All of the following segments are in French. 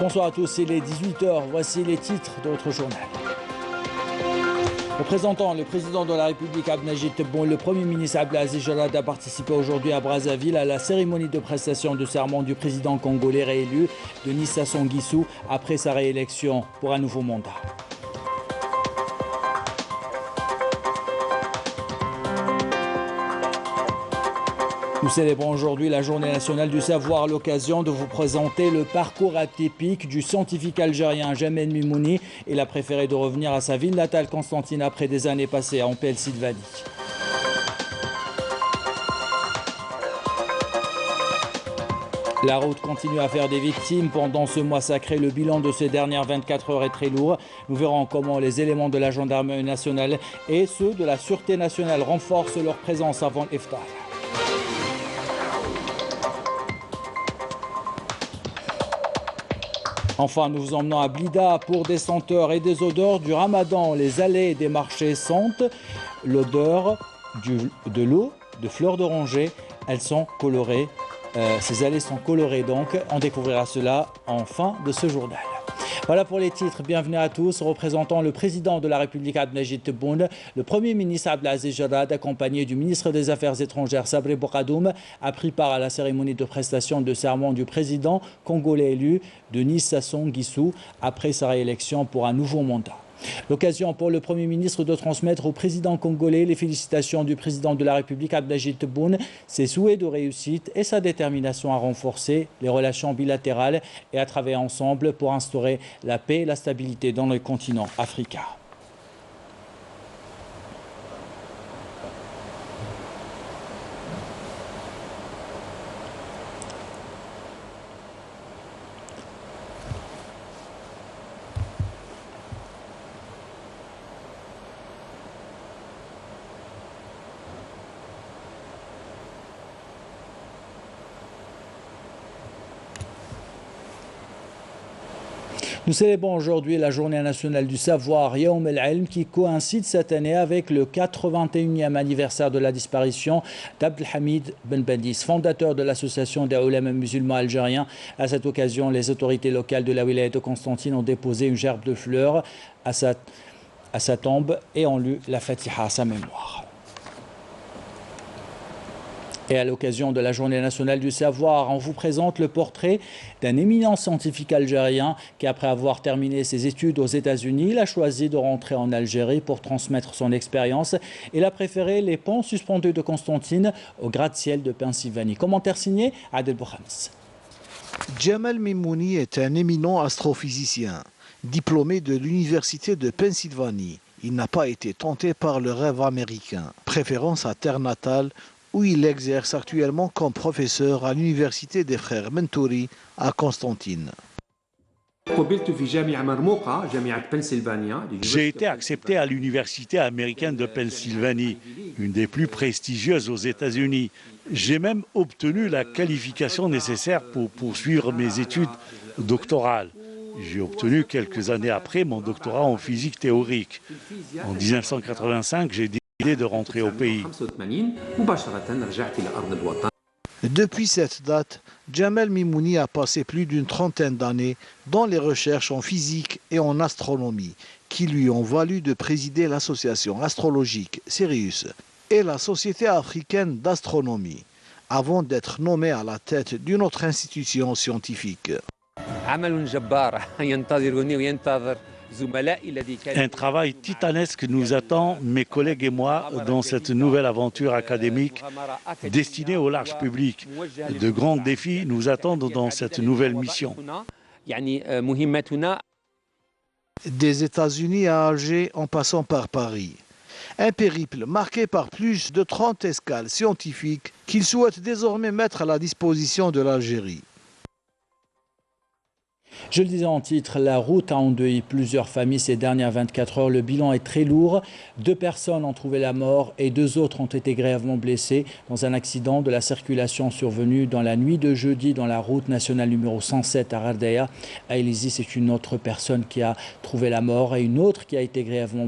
Bonsoir à tous, il est 18 h. Voici les titres de votre journal. Représentant le président de la République Abdelmajid Tebboune, le Premier ministre Abdelaziz Jarad a participé aujourd'hui à Brazzaville à la cérémonie de prestation de serment du président congolais réélu Denis Sassou Nguesso après sa réélection pour un nouveau mandat. Nous célébrons aujourd'hui la Journée nationale du savoir, à l'occasion de vous présenter le parcours atypique du scientifique algérien Jamel Mimouni. Il a préféré de revenir à sa ville natale Constantine après des années passées en Pennsylvanie. La route continue à faire des victimes pendant ce mois sacré. Le bilan de ces dernières 24 heures est très lourd. Nous verrons comment les éléments de la gendarmerie nationale et ceux de la sûreté nationale renforcent leur présence avant l'iftar. Enfin, nous vous emmenons à Blida pour des senteurs et des odeurs du ramadan. Les allées des marchés sentent l'odeur de l'eau, de fleurs d'oranger. Elles sont colorées. Ces allées sont colorées donc. On découvrira cela en fin de ce journal. Voilà pour les titres. Bienvenue à tous. Représentant le président de la République Abdelmajid Tebboune, le Premier ministre Abdelaziz Jarad, accompagné du ministre des Affaires étrangères Sabri Bokadoum, a pris part à la cérémonie de prestation de serment du président congolais élu Denis Sassou Nguesso après sa réélection pour un nouveau mandat. L'occasion pour le Premier ministre de transmettre au président congolais les félicitations du président de la République Abdelmajid Tebboune, ses souhaits de réussite et sa détermination à renforcer les relations bilatérales et à travailler ensemble pour instaurer la paix et la stabilité dans le continent africain. Nous célébrons aujourd'hui la Journée nationale du savoir, Yawm al-Ilm, qui coïncide cette année avec le 81e anniversaire de la disparition d'Abdelhamid Ben Badis, fondateur de l'association des ulama musulmans algériens. À cette occasion, les autorités locales de la wilaya de Constantine ont déposé une gerbe de fleurs à sa tombe et ont lu la Fatiha à sa mémoire. Et à l'occasion de la Journée nationale du savoir, on vous présente le portrait d'un éminent scientifique algérien qui, après avoir terminé ses études aux États-Unis, il a choisi de rentrer en Algérie pour transmettre son expérience. Il a préféré les ponts suspendus de Constantine au gratte-ciel de Pennsylvanie. Commentaire signé Adel Boukhams. Jamel Mimouni est un éminent astrophysicien, diplômé de l'université de Pennsylvanie. Il n'a pas été tenté par le rêve américain, préférant sa terre natale, où il exerce actuellement comme professeur à l'université des frères Mentouri à Constantine. J'ai été accepté à l'université américaine de Pennsylvanie, une des plus prestigieuses aux États-Unis. J'ai même obtenu la qualification nécessaire pour poursuivre mes études doctorales. J'ai obtenu quelques années après mon doctorat en physique théorique. En 1985, j'ai décidé de rentrer au pays. Depuis cette date, Jamel Mimouni a passé plus d'une trentaine d'années dans les recherches en physique et en astronomie, qui lui ont valu de présider l'association astrologique Sirius et la Société africaine d'astronomie, avant d'être nommé à la tête d'une autre institution scientifique. Un travail titanesque nous attend, mes collègues et moi, dans cette nouvelle aventure académique destinée au large public. De grands défis nous attendent dans cette nouvelle mission. Des États-Unis à Alger en passant par Paris. Un périple marqué par plus de 30 escales scientifiques qu'il souhaite désormais mettre à la disposition de l'Algérie. Je le disais en titre, la route a endeuillé plusieurs familles ces dernières 24 heures. Le bilan est très lourd. 2 personnes ont trouvé la mort et 2 autres ont été grièvement blessées dans un accident de la circulation survenu dans la nuit de jeudi dans la route nationale numéro 107 à Rardea. À Elizy, c'est une autre personne qui a trouvé la mort et une autre qui a été grièvement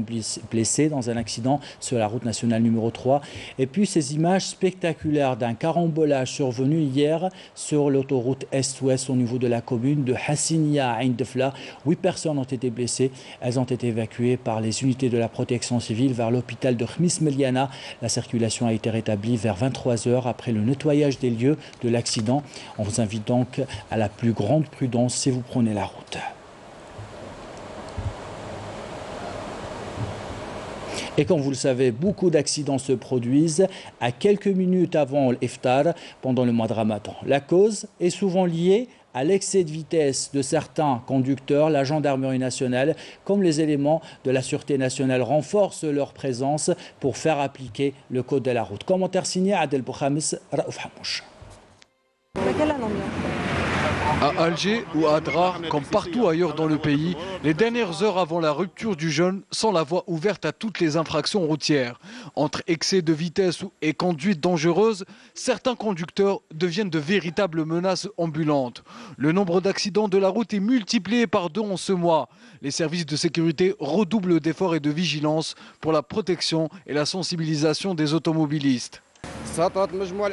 blessée dans un accident sur la route nationale numéro 3. Et puis ces images spectaculaires d'un carambolage survenu hier sur l'autoroute Est-Ouest au niveau de la commune de Hassine Sinia à Ain Defla. 8 personnes ont été blessées. Elles ont été évacuées par les unités de la protection civile vers l'hôpital de Khmis Meliana. La circulation a été rétablie vers 23 h après le nettoyage des lieux de l'accident. On vous invite donc à la plus grande prudence si vous prenez la route. Et comme vous le savez, beaucoup d'accidents se produisent à quelques minutes avant l'iftar pendant le mois de Ramadan. La cause est souvent liée à l'excès de vitesse de certains conducteurs. La gendarmerie nationale, comme les éléments de la Sûreté nationale, renforcent leur présence pour faire appliquer le code de la route. Commentaire signé Adel Bouhamis, Raouf Hamouch. À Alger ou à Adrar, comme partout ailleurs dans le pays, les dernières heures avant la rupture du jeûne sont la voie ouverte à toutes les infractions routières. Entre excès de vitesse et conduite dangereuse, certains conducteurs deviennent de véritables menaces ambulantes. Le nombre d'accidents de la route est multiplié par 2 en ce mois. Les services de sécurité redoublent d'efforts et de vigilance pour la protection et la sensibilisation des automobilistes.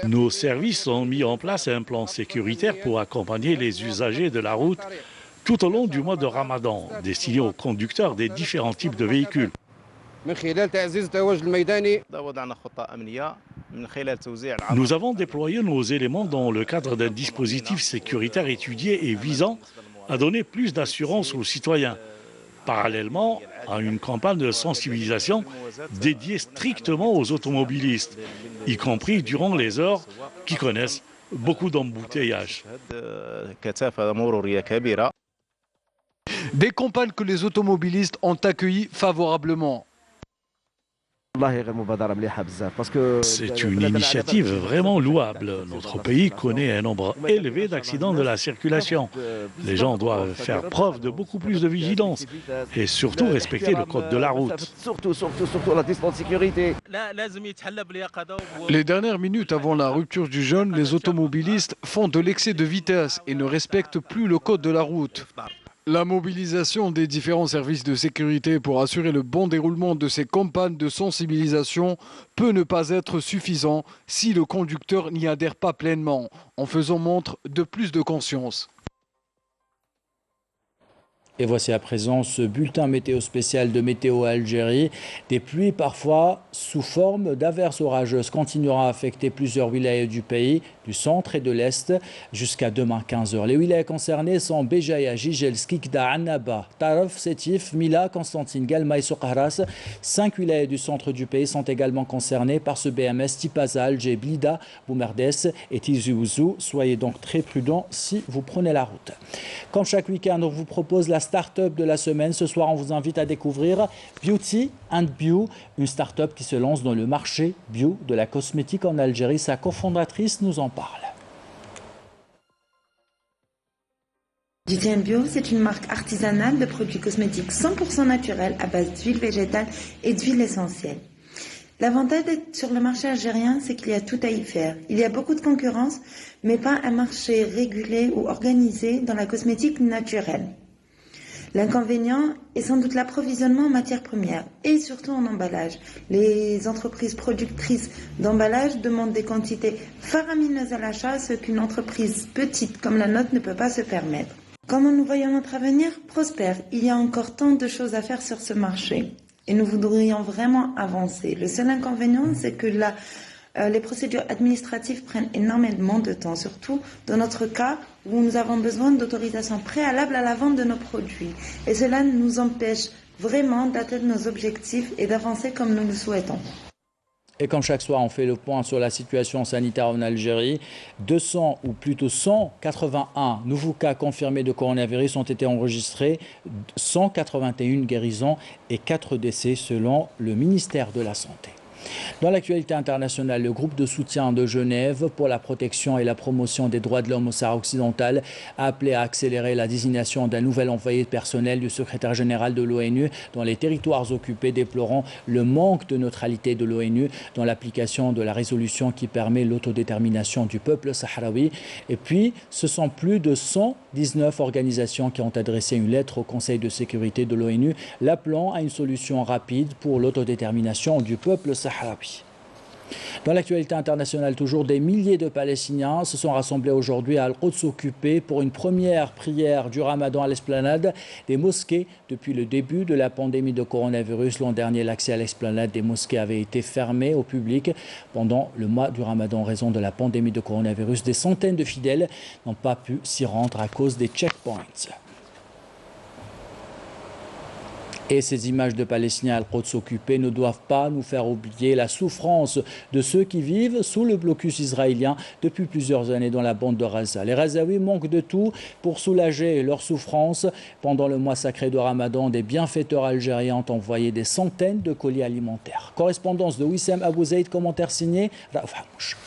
Nos services ont mis en place un plan sécuritaire pour accompagner les usagers de la route tout au long du mois de Ramadan, destiné aux conducteurs des différents types de véhicules. Nous avons déployé nos éléments dans le cadre d'un dispositif sécuritaire étudié et visant à donner plus d'assurance aux citoyens, parallèlement à une campagne de sensibilisation dédiée strictement aux automobilistes, y compris durant les heures qui connaissent beaucoup d'embouteillages. Des campagnes que les automobilistes ont accueillies favorablement. C'est une initiative vraiment louable. Notre pays connaît un nombre élevé d'accidents de la circulation. Les gens doivent faire preuve de beaucoup plus de vigilance et surtout respecter le code de la route. Les dernières minutes avant la rupture du jeûne, les automobilistes font de l'excès de vitesse et ne respectent plus le code de la route. La mobilisation des différents services de sécurité pour assurer le bon déroulement de ces campagnes de sensibilisation peut ne pas être suffisant si le conducteur n'y adhère pas pleinement, en faisant montre de plus de conscience. Et voici à présent ce bulletin météo spécial de Météo Algérie. Des pluies parfois sous forme d'averses orageuses continueront à affecter plusieurs wilayas du pays, du centre et de l'est, jusqu'à demain 15 h. Les wilayas concernés sont Béjaïa, Jijel, Skikda, Annaba, Taraf, Sétif, Mila, Constantine, Galma et Soqaras. 5 wilayas du centre du pays sont également concernés par ce BMS Tipaza, Alger, Blida, Boumerdes et Tizi Ouzou. Soyez donc très prudents si vous prenez la route. Comme chaque week-end, on vous propose la start-up de la semaine. Ce soir, on vous invite à découvrir Beauty and Bio, une start-up qui se lance dans le marché bio de la cosmétique en Algérie. Sa cofondatrice nous en parle. Beauty and Bio, c'est une marque artisanale de produits cosmétiques 100% naturels à base d'huile végétale et d'huile essentielle. L'avantage d'être sur le marché algérien, c'est qu'il y a tout à y faire. Il y a beaucoup de concurrence, mais pas un marché régulé ou organisé dans la cosmétique naturelle. L'inconvénient est sans doute l'approvisionnement en matières premières et surtout en emballage. Les entreprises productrices d'emballage demandent des quantités faramineuses à l'achat, ce qu'une entreprise petite comme la nôtre ne peut pas se permettre. Comment nous voyons notre avenir prospère? Il y a encore tant de choses à faire sur ce marché et nous voudrions vraiment avancer. Le seul inconvénient, c'est que les procédures administratives prennent énormément de temps, surtout dans notre cas où nous avons besoin d'autorisation préalable à la vente de nos produits. Et cela nous empêche vraiment d'atteindre nos objectifs et d'avancer comme nous le souhaitons. Et comme chaque soir, on fait le point sur la situation sanitaire en Algérie. 200 ou plutôt 181 nouveaux cas confirmés de coronavirus ont été enregistrés, 181 guérisons et 4 décès selon le ministère de la Santé. Dans l'actualité internationale, le groupe de soutien de Genève pour la protection et la promotion des droits de l'homme au Sahara occidental a appelé à accélérer la désignation d'un nouvel envoyé personnel du secrétaire général de l'ONU dans les territoires occupés, déplorant le manque de neutralité de l'ONU dans l'application de la résolution qui permet l'autodétermination du peuple sahraoui. Et puis, ce sont plus de 119 organisations qui ont adressé une lettre au Conseil de sécurité de l'ONU, l'appelant à une solution rapide pour l'autodétermination du peuple sahraoui. Dans l'actualité internationale, toujours des milliers de Palestiniens se sont rassemblés aujourd'hui à Al-Quds occupé pour une première prière du Ramadan à l'esplanade des mosquées. Depuis le début de la pandémie de coronavirus, l'an dernier, l'accès à l'esplanade des mosquées avait été fermé au public. Pendant le mois du Ramadan, en raison de la pandémie de coronavirus, des centaines de fidèles n'ont pas pu s'y rendre à cause des checkpoints. Et ces images de Palestiniens à Al-Quds occupés ne doivent pas nous faire oublier la souffrance de ceux qui vivent sous le blocus israélien depuis plusieurs années dans la bande de Gaza. Les Gazaouis manquent de tout pour soulager leur souffrance. Pendant le mois sacré de Ramadan, des bienfaiteurs algériens ont envoyé des centaines de colis alimentaires. Correspondance de Wissem Abou Zaid, commentaire signé Raouf Hamouch.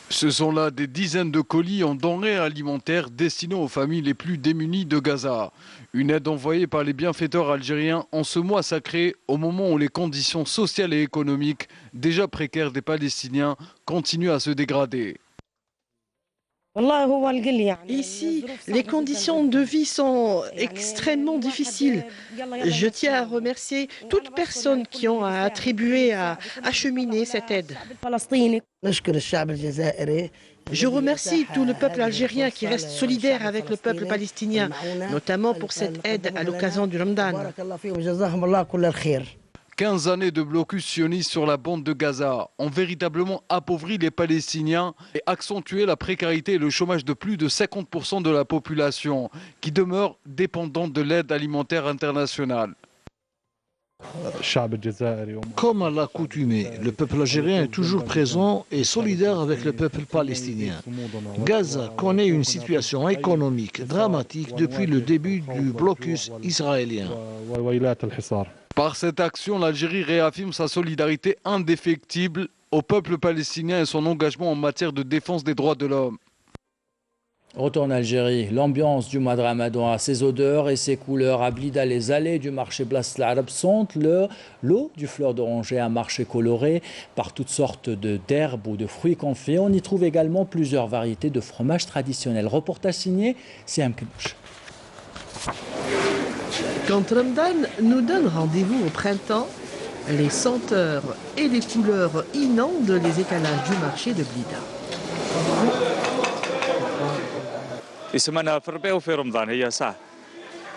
Ce sont là des dizaines de colis en denrées alimentaires destinés aux familles les plus démunies de Gaza. Une aide envoyée par les bienfaiteurs algériens en ce mois sacré, au moment où les conditions sociales et économiques, déjà précaires des Palestiniens, continuent à se dégrader. Ici, les conditions de vie sont extrêmement difficiles. Je tiens à remercier toutes personnes qui ont attribué à acheminer cette aide. Je remercie tout le peuple algérien qui reste solidaire avec le peuple palestinien, notamment pour cette aide à l'occasion du Ramadan. 15 années de blocus sioniste sur la bande de Gaza ont véritablement appauvri les Palestiniens et accentué la précarité et le chômage de plus de 50% de la population, qui demeure dépendante de l'aide alimentaire internationale. Comme à l'accoutumée, le peuple algérien est toujours présent et solidaire avec le peuple palestinien. Gaza connaît une situation économique dramatique depuis le début du blocus israélien. Par cette action, l'Algérie réaffirme sa solidarité indéfectible au peuple palestinien et son engagement en matière de défense des droits de l'homme. Retour en Algérie, l'ambiance du mois de Ramadan a ses odeurs et ses couleurs. À Blida, les allées du marché Blas l'Arab sont l'eau du fleur d'oranger, un marché coloré par toutes sortes d'herbes ou de fruits confits. On y trouve également plusieurs variétés de fromages traditionnels. Reportage signé Siam Knouch. Quand Ramadan nous donne rendez-vous au printemps, les senteurs et les couleurs inondent les étalages du marché de Blida. يسمى في الربيع وفي رمضان هي صح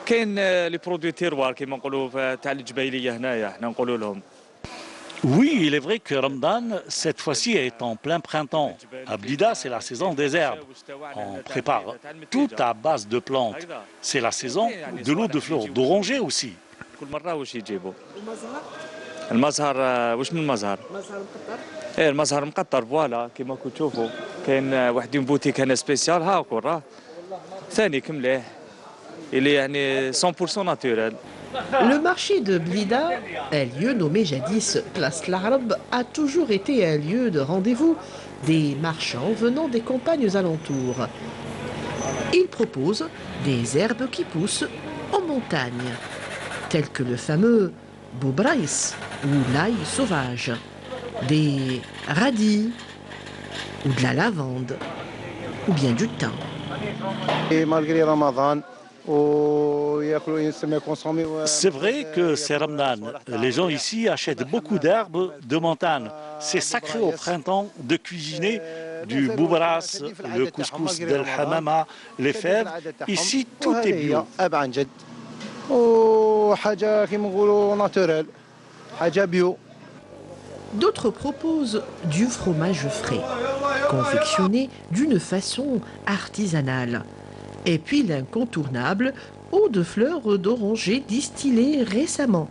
كاين لي برودوي تيروار كيما نقولوا تاع الجبايليه هنايا حنا نقولوا لهم. Oui, il est vrai que Ramadan, cette fois-ci, est en plein printemps. À Blida, c'est la saison des herbes. On prépare tout à base de plantes. C'est la saison de l'eau de fleurs d'oranger aussi. كل مره واش يجيبوا المزهر واش من المزهر ايه المزهر مقطر فوالا كيما كنتوا تشوفوا كاين واحد بوتيك هنا سبيسيال هاكو راه ثاني كمليح اللي يعني 100% naturel. Le marché de Blida, un lieu nommé jadis Place l'Arab, a toujours été un lieu de rendez-vous des marchands venant des campagnes alentours. Ils proposent des herbes qui poussent en montagne, telles que le fameux boubraïs ou l'ail sauvage, des radis ou de la lavande ou bien du thym. Et malgré Ramadan, C'est vrai que c'est Ramadan. Les gens ici achètent beaucoup d'herbes de montagne. C'est sacré au printemps de cuisiner du boubras, le couscous del hamama, les fèves. Ici, tout est bio. D'autres proposent du fromage frais, confectionné d'une façon artisanale. Et puis l'incontournable eau de fleurs d'oranger distillée récemment,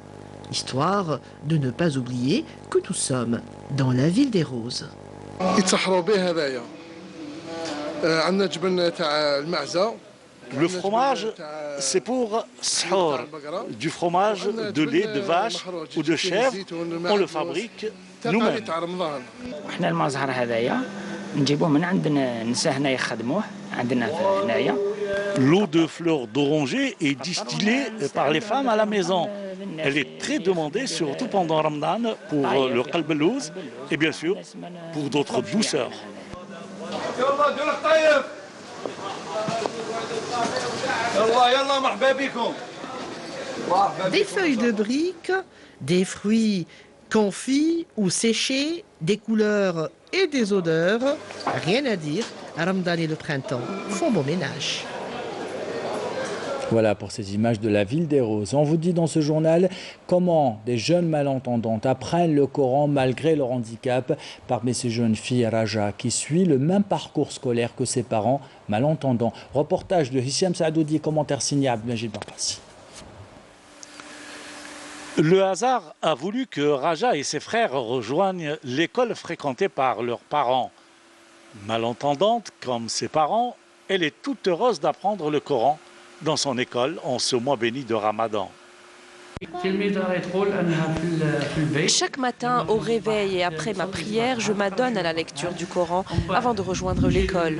histoire de ne pas oublier que nous sommes dans la ville des roses. Le fromage, c'est pour sahur, du fromage de lait de vache ou de chèvre. On le fabrique nous-mêmes. L'eau de fleurs d'oranger est distillée par les femmes à la maison. Elle est très demandée, surtout pendant Ramadan, pour le qalbelouz et bien sûr pour d'autres douceurs. Des feuilles de briques, des fruits Confit ou séché, des couleurs et des odeurs, rien à dire, Ramadan et le printemps font bon ménage. Voilà pour ces images de la ville des Roses. On vous dit dans ce journal comment des jeunes malentendantes apprennent le Coran malgré leur handicap. Parmi ces jeunes filles, Raja, qui suit le même parcours scolaire que ses parents malentendants. Reportage de Hicham Saadoudi, commentaire signé Abdelmajid Barkassi. Le hasard a voulu que Raja et ses frères rejoignent l'école fréquentée par leurs parents. Malentendante comme ses parents, elle est toute heureuse d'apprendre le Coran dans son école en ce mois béni de Ramadan. Chaque matin, au réveil et après ma prière, je m'adonne à la lecture du Coran avant de rejoindre l'école.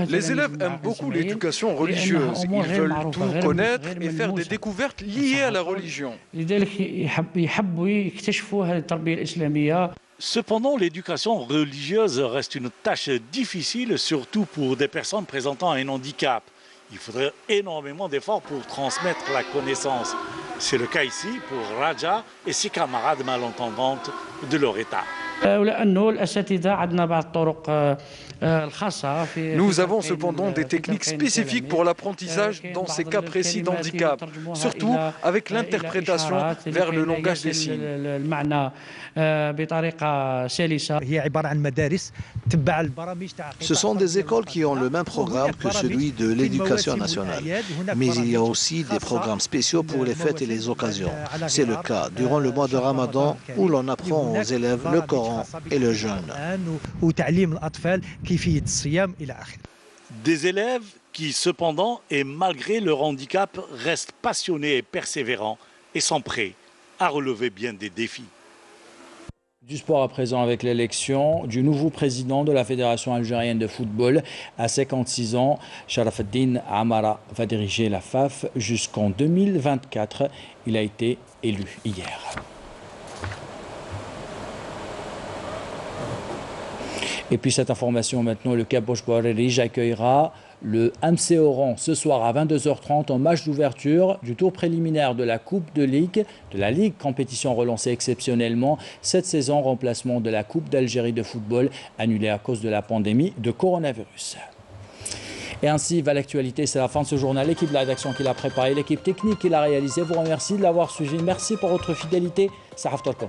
Les élèves aiment beaucoup l'éducation religieuse. Ils veulent tout connaître et faire des découvertes liées à la religion. Cependant, l'éducation religieuse reste une tâche difficile, surtout pour des personnes présentant un handicap. Il faudrait énormément d'efforts pour transmettre la connaissance. C'est le cas ici pour Raja et ses camarades malentendantes de leur état. Nous avons cependant des techniques spécifiques pour l'apprentissage dans ces cas précis d'handicap, surtout avec l'interprétation vers le langage des signes. Ce sont des écoles qui ont le même programme que celui de l'éducation nationale. Mais il y a aussi des programmes spéciaux pour les fêtes et les occasions. C'est le cas durant le mois de Ramadan où l'on apprend aux élèves le Coran et le jeûne. Des élèves qui, cependant, et malgré leur handicap, restent passionnés et persévérants et sont prêts à relever bien des défis. Du sport à présent avec l'élection du nouveau président de la Fédération algérienne de football. À 56 ans, Sharafaddine Amara va diriger la FAF jusqu'en 2024. Il a été élu hier. Et puis cette information maintenant, le Kabosh Bouarerij accueillera le MC Oran ce soir à 22h30 en match d'ouverture du tour préliminaire de la Coupe de Ligue, de la Ligue, compétition relancée exceptionnellement cette saison, remplacement de la Coupe d'Algérie de football annulée à cause de la pandémie de coronavirus. Et ainsi va l'actualité, c'est la fin de ce journal. L'équipe de la rédaction qui l'a préparé, l'équipe technique qui l'a réalisé, vous remercie de l'avoir suivi. Merci pour votre fidélité. Sahaf Tolkom.